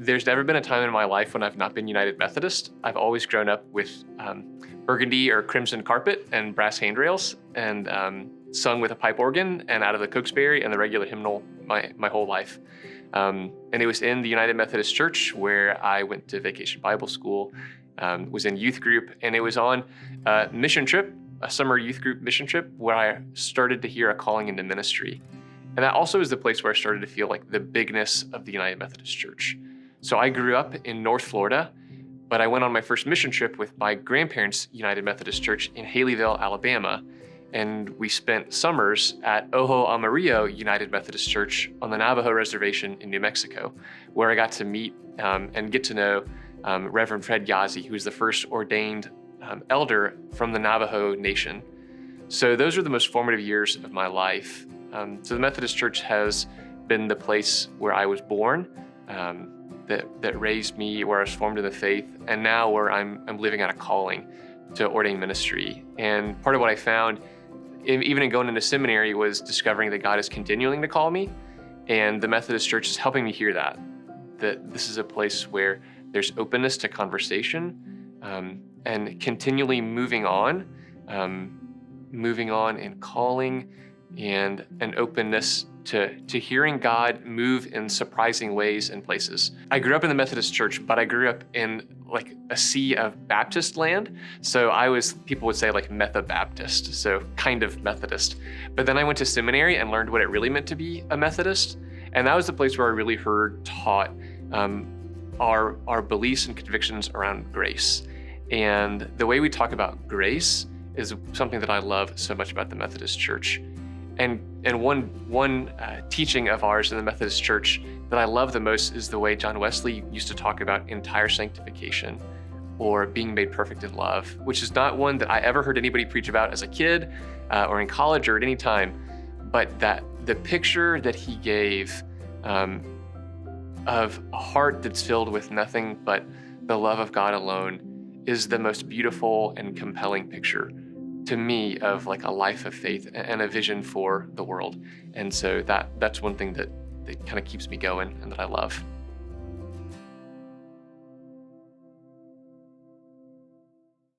There's never been a time in my life when I've not been United Methodist. I've always grown up with burgundy or crimson carpet and brass handrails, and sung with a pipe organ and out of the Cokesbury and the regular hymnal my whole life. And it was in the United Methodist Church where I went to vacation Bible school, was in youth group, and it was on a mission trip, a summer youth group mission trip, where I started to hear a calling into ministry. And that also is the place where I started to feel like the bigness of the United Methodist Church. So I grew up in North Florida, but I went on my first mission trip with my grandparents' United Methodist Church in Haleyville, Alabama. And we spent summers at Ojo Amarillo United Methodist Church on the Navajo Reservation in New Mexico, where I got to meet and get to know Reverend Fred Yazzie, who was the first ordained elder from the Navajo Nation. So those are the most formative years of my life. So the Methodist Church has been the place where I was born, that raised me, where I was formed in the faith, and now where I'm living out a calling to ordain ministry. And part of what I found, even in going into seminary, was discovering that God is continuing to call me, and the Methodist Church is helping me hear that this is a place where there's openness to conversation, and continually moving on in calling, and an openness to hearing God move in surprising ways and places. I grew up in the Methodist Church, but I grew up in like a sea of Baptist land. So people would say like Methabaptist, so kind of Methodist. But then I went to seminary and learned what it really meant to be a Methodist. And that was the place where I really heard taught our beliefs and convictions around grace. And the way we talk about grace is something that I love so much about the Methodist Church. And one teaching of ours in the Methodist Church that I love the most is the way John Wesley used to talk about entire sanctification, or being made perfect in love, which is not one that I ever heard anybody preach about as a kid or in college or at any time, but that the picture that he gave of a heart that's filled with nothing but the love of God alone is the most beautiful and compelling picture to me of like a life of faith and a vision for the world. And so that's one thing that kind of keeps me going and that I love.